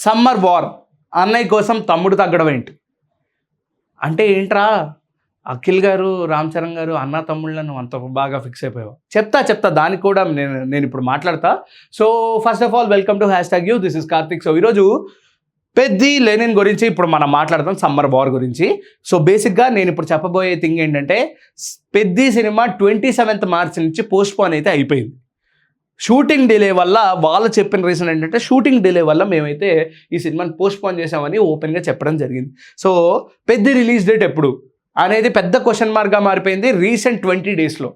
Summer war అన్నయ్య కోసం తమ్ముడు తగ్గడం ఏంటి అంటే ఏంట్రా అఖిల్ గారు రామ్ చరణ్ గారు అన్న తమ్ముళ్ళను అంత బాగా ఫిక్స్ అయిపోయావు చెప్తా దానికి కూడా నేను ఇప్పుడు మాట్లాడతా. So first of all welcome to #you, this is Karthik. So ఈరోజు పెద్ది లెనిన్ గురించి ఇప్పుడు మనం మాట్లాడతాం, సమ్మర్ వార్ గురించి. సో బేసిక్గా నేను ఇప్పుడు చెప్పబోయే థింగ్ ఏంటంటే పెద్ది సినిమా 27th March నుంచి పోస్ట్పోన్ అయితే అయిపోయింది. షూటింగ్ డిలే వల్ల వాళ్ళు చెప్పిన రీజన్ ఏంటంటే షూటింగ్ డిలే వల్ల మేమైతే ఈ సినిమాని పోస్ట్పోన్ చేసామని ఓపెన్గా చెప్పడం జరిగింది. సో పెద్ది రిలీజ్ డేట్ ఎప్పుడు అనేది పెద్ద క్వశ్చన్ మార్క్గా మారిపోయింది రీసెంట్ 20 daysలో.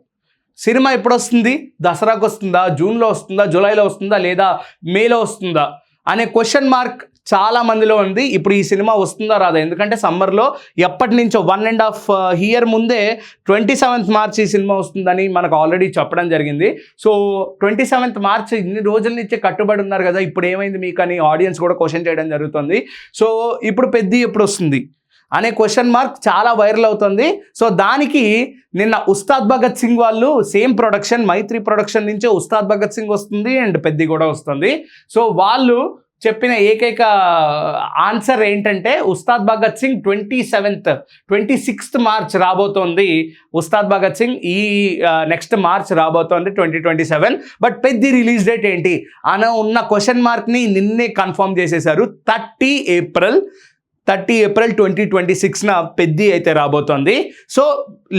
సినిమా ఎప్పుడు వస్తుంది, దసరాకు వస్తుందా, జూన్లో వస్తుందా, జూలైలో వస్తుందా, లేదా మేలో వస్తుందా అనే క్వశ్చన్ మార్క్ చాలా మందిలో ఉంది. ఇప్పుడు ఈ సినిమా వస్తుందా రాదా, ఎందుకంటే సమ్మర్లో ఎప్పటి నుంచో 1.5 year ముందే 27th March ఈ సినిమా వస్తుందని మనకు ఆల్రెడీ చెప్పడం జరిగింది. సో 27th March ఇన్ని రోజుల నుంచే కట్టుబడి ఉన్నారు కదా, ఇప్పుడు ఏమైంది మీకు అని ఆడియన్స్ కూడా క్వశ్చన్ చేయడం జరుగుతుంది. సో ఇప్పుడు పెద్ది ఎప్పుడు వస్తుంది అనే క్వశ్చన్ మార్క్ చాలా వైరల్ అవుతుంది. సో దానికి నిన్న ఉస్తాద్ భగత్ సింగ్ వాళ్ళు సేమ్ ప్రొడక్షన్ మైత్రి ప్రొడక్షన్ నుంచే ఉస్తాద్ భగత్ సింగ్ వస్తుంది అండ్ పెద్ది కూడా వస్తుంది. సో వాళ్ళు చెప్పిన ఏకైక ఆన్సర్ ఏంటంటే ఉస్తాద్ భగత్ సింగ్ 26th March రాబోతోంది. ఉస్తాద్ భగత్ సింగ్ ఈ నెక్స్ట్ మార్చ్ రాబోతోంది 2027. బట్ పెద్ది రిలీజ్ డేట్ ఏంటి అని ఉన్న క్వశ్చన్ మార్క్ని నిన్నే కన్ఫర్మ్ చేసేశారు. 30 April 2026 పెద్ది అయితే రాబోతోంది. సో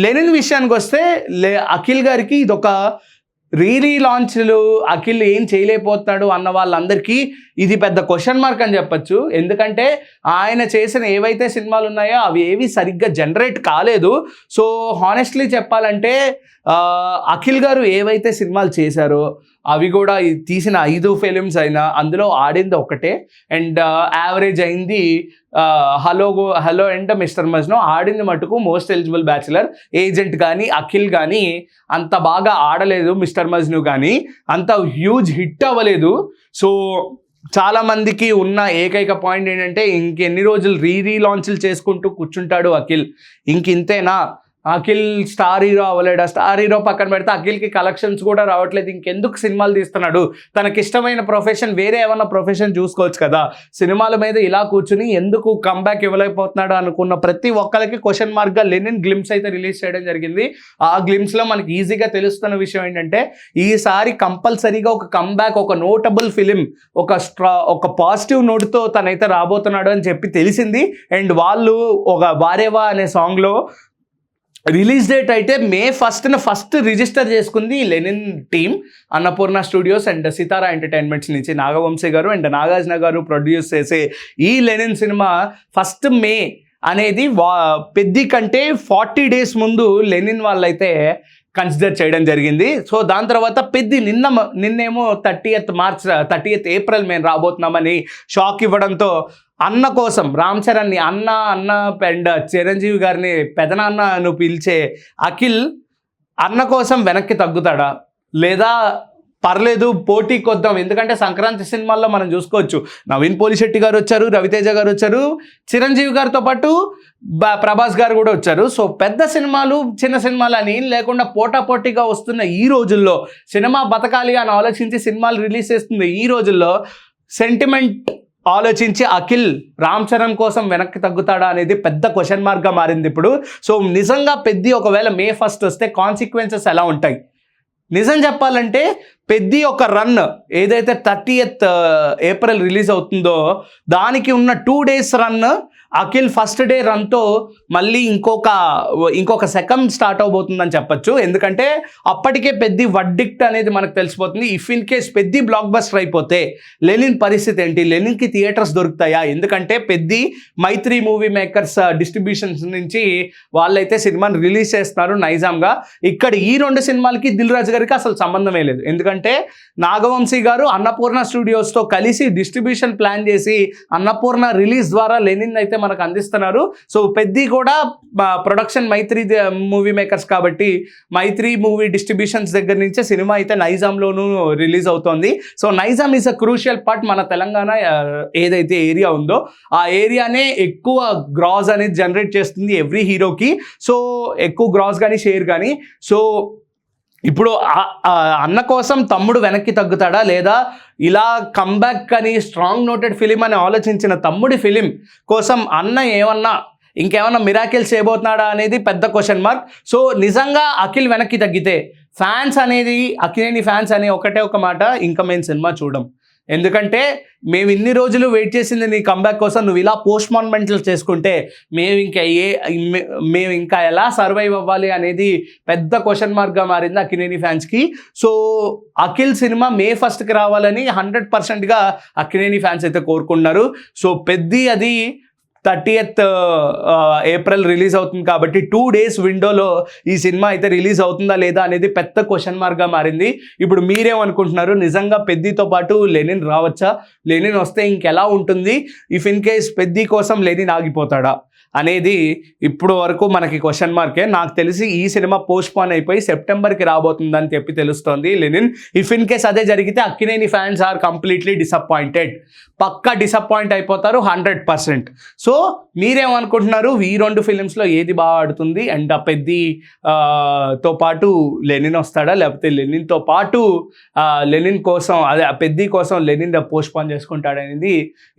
లెనిన్ విషయానికి వస్తే అఖిల్ గారికి ఇదొక లాంచ్లు అఖిల్ ఏం చేయలేకపోతున్నాడు అన్న వాళ్ళందరికీ ఇది పెద్ద క్వశ్చన్ మార్క్ అని చెప్పచ్చు. ఎందుకంటే ఆయన చేసిన ఏవైతే సినిమాలు ఉన్నాయో అవి ఏవి సరిగ్గా జనరేట్ కాలేదు. సో హానెస్ట్లీ చెప్పాలంటే అఖిల్ గారు ఏవైతే సినిమాలు చేశారో అవి కూడా తీసిన 5 films అయినా అందులో ఆడింది ఒకటే అండ్ యావరేజ్ అయింది హలో అండ్ మిస్టర్ మజ్ను. ఆడింది మటుకు మోస్ట్ ఎలిజిబుల్ బ్యాచులర్. ఏజెంట్ కానీ అఖిల్ కానీ అంత బాగా ఆడలేదు, మిస్టర్ మజ్ను కానీ అంత హ్యూజ్ హిట్ అవ్వలేదు. సో చాలామందికి ఉన్న ఏకైక పాయింట్ ఏంటంటే ఇంకెన్ని రోజులు లాంచ్లు చేసుకుంటూ కూర్చుంటాడు అఖిల్, ఇంతేనా, అఖిల్ స్టార్ హీరో అవ్వలేడా, స్టార్ హీరో పక్కన పెడితే అఖిల్కి కలెక్షన్స్ కూడా రావట్లేదు, ఇంకెందుకు సినిమాలు తీస్తున్నాడు, తనకిష్టమైన ప్రొఫెషన్ వేరే ఏమన్నా ప్రొఫెషన్ చూసుకోవచ్చు కదా, సినిమాల మీద ఇలా కూర్చుని ఎందుకు కంబ్యాక్ ఇవ్వలేకపోతున్నాడు అనుకున్న ప్రతి ఒక్కరికి క్వశ్చన్ మార్క్గా లెనిన్ గ్లిమ్స్ అయితే రిలీజ్ చేయడం జరిగింది. ఆ గ్లిమ్స్లో మనకి ఈజీగా తెలుస్తున్న విషయం ఏంటంటే ఈసారి కంపల్సరీగా ఒక కంబ్యాక్, ఒక నోటబుల్ ఫిలిం, ఒక పాజిటివ్ నోట్తో తనైతే రాబోతున్నాడు అని చెప్పి తెలిసింది. అండ్ వాళ్ళు ఒక వారేవా అనే సాంగ్లో రిలీజ్ డేట్ అయితే May 1st రిజిస్టర్ చేసుకుంది Lenin team, Annapurna studios and Sithara entertainments నుంచి నాగవంశీ గారు అండ్ నాగార్జున గారు ప్రొడ్యూస్ చేసే ఈ లెనిన్ సినిమా 1st May అనేది పెద్ది కంటే 40 days ముందు లెనిన్ వాళ్ళైతే కన్సిడర్ చేయడం జరిగింది. సో దాని తర్వాత పెద్ది నిన్నేమో 30th April మేము రాబోతున్నామని షాక్ ఇవ్వడంతో అన్న కోసం రామ్ చరణ్ని అన్న అండ్ చిరంజీవి గారిని పెదనాన్న నువ్వు పిలిచే అఖిల్ అన్న కోసం వెనక్కి తగ్గుతాడా, లేదా పర్లేదు పోటీకి వద్దాం, ఎందుకంటే సంక్రాంతి సినిమాల్లో మనం చూసుకోవచ్చు నవీన్ పోలిశెట్టి గారు వచ్చారు, రవితేజ గారు వచ్చారు, చిరంజీవి గారితో పాటు ప్రభాస్ గారు కూడా వచ్చారు. సో పెద్ద సినిమాలు చిన్న సినిమాలు అని ఏం లేకుండా పోటాపోటీగా వస్తున్న ఈ రోజుల్లో సినిమా బతకాలి అని ఆలోచించి సినిమాలు రిలీజ్ చేస్తుంది ఈ రోజుల్లో సెంటిమెంట్ ఆలోచించి అఖిల్ రామ్ చరణ్ కోసం వెనక్కి తగ్గుతాడా అనేది పెద్ద క్వశ్చన్ మార్క్గా మారింది ఇప్పుడు. సో నిజంగా పెద్ది ఒకవేళ May 1st వస్తే కాన్సిక్వెన్సెస్ ఎలా ఉంటాయి, నిజం చెప్పాలంటే పెద్ది ఒక రన్ ఏదైతే 30th April రిలీజ్ అవుతుందో దానికి ఉన్న 2 days run Akhil first day రన్తో మళ్ళీ ఇంకొక సెకండ్ స్టార్ట్ అవబోతుందని చెప్పచ్చు. ఎందుకంటే అప్పటికే పెద్ది వర్డిక్ట్ అనేది మనకు తెలిసిపోతుంది. If in case Peddi block buster అయిపోతే లెనిన్ పరిస్థితి ఏంటి, లెనిన్కి థియేటర్స్ దొరుకుతాయా, ఎందుకంటే పెద్ది మైత్రి మూవీ మేకర్స్ డిస్ట్రిబ్యూషన్స్ నుంచి వాళ్ళైతే సినిమాని రిలీజ్ చేస్తున్నారు నైజాంగా. ఇక్కడ ఈ 2 సినిమాలకి దిల్ రాజు గారికి అసలు సంబంధమే లేదు, ఎందుకంటే నాగవంశీ గారు అన్నపూర్ణ స్టూడియోస్తో కలిసి డిస్ట్రిబ్యూషన్ ప్లాన్ చేసి అన్నపూర్ణ రిలీజ్ ద్వారా లెనిన్ అయితే మనకు అందిస్తున్నారు. సో పెద్ది కూడా ప్రొడక్షన్ మైత్రి మూవీ మేకర్స్ కాబట్టి మైత్రి మూవీ డిస్ట్రిబ్యూషన్స్ దగ్గర నుంచే సినిమా అయితే నైజాంలోనూ రిలీజ్ అవుతోంది. So Nizam is a crucial part. మన తెలంగాణ ఏదైతే ఏరియా ఉందో ఆ ఏరియానే ఎక్కువ గ్రాస్ అనేది జనరేట్ చేస్తుంది ఎవ్రీ హీరోకి. సో ఎక్కువ గ్రాస్ కానీ షేర్ కానీ. సో ఇప్పుడు అన్న కోసం తమ్ముడు వెనక్కి తగ్గుతాడా, లేదా ఇలా కంబ్యాక్ అని స్ట్రాంగ్ నోటెడ్ ఫిలిం అని ఆలోచించిన తమ్ముడి ఫిలిం కోసం అన్న ఏమన్నా ఇంకేమన్నా మిరాకిల్స్ చేయబోతున్నాడా అనేది పెద్ద క్వశ్చన్ మార్క్. సో నిజంగా అఖిల్ వెనక్కి తగ్గితే ఫ్యాన్స్ అనేది, అఖిలేని ఫ్యాన్స్ అనే ఒకటే ఒక మాట, ఇంకా మేము సినిమా చూడం. ఎందుకంటే మేము ఇన్ని రోజులు వెయిట్ చేసింది నీ కంబ్యాక్ కోసం, నువ్వు ఇలా పోస్ట్పోన్మెంట్లు చేసుకుంటే మేము ఇంకా ఎలా సర్వైవ్ అవ్వాలి అనేది పెద్ద క్వశ్చన్ మార్క్గా మారింది అక్కినేని ఫ్యాన్స్కి. So Akhil cinema May 1st రావాలని 100%గా అక్కినేని ఫ్యాన్స్ అయితే కోరుకుంటున్నారు. సో పెద్ది అది 30th April రిలీజ్ అవుతుంది కాబట్టి 2 days విండోలో ఈ సినిమా అయితే రిలీజ్ అవుతుందా లేదా అనేది పెద్ద క్వశ్చన్ మార్క్గా మారింది. ఇప్పుడు మీరేమనుకుంటున్నారు, నిజంగా పెద్దితో పాటు లెనిన్ రావచ్చా, లెనిన్ వస్తే ఇంకెలా ఉంటుంది, ఇఫ్ ఇన్ కేస్ పెద్ది కోసం లెనిన్ ఆగిపోతాడా అనేది ఇప్పుడు వరకు మనకి క్వశ్చన్ మార్కే. నాకు తెలిసి ఈ సినిమా పోస్ట్పోన్ అయిపోయి సెప్టెంబర్కి రాబోతుందని చెప్పి తెలుస్తోంది లెనిన్. ఇఫ్ ఇన్ కేస్ అదే జరిగితే Akkineni fans are completely disappointed, పక్కా డిసప్పాయింట్ అయిపోతారు 100%. సో మీరేమనుకుంటున్నారు, ఈ 2 ఫిలిమ్స్లో ఏది బాగా ఆడుతుంది, అండ్ ఆ పెద్దితో పాటు లెనిన్ వస్తాడా, లేకపోతే లెనిన్తో పాటు లెనిన్ కోసం అదే ఆ పెద్ది కోసం లెనిన్ పోస్ట్పోన్ చేసుకుంటాడనేది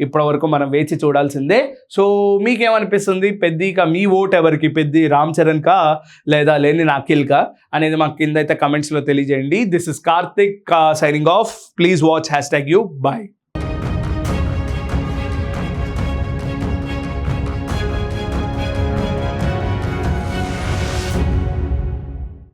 ఇప్పటి వరకు మనం వేచి చూడాల్సిందే. సో మీకేమనిపిస్తుంది, పెద్దిగా మీ ఓట్ ఎవరికి, పెద్ది రామ్ చరణ్కా లేదా లెనిన్ అఖిల్కా అనేది మాకు కింద అయితే కమెంట్స్లో తెలియజేయండి. This is Karthik signing off. Please watch #you. Bye.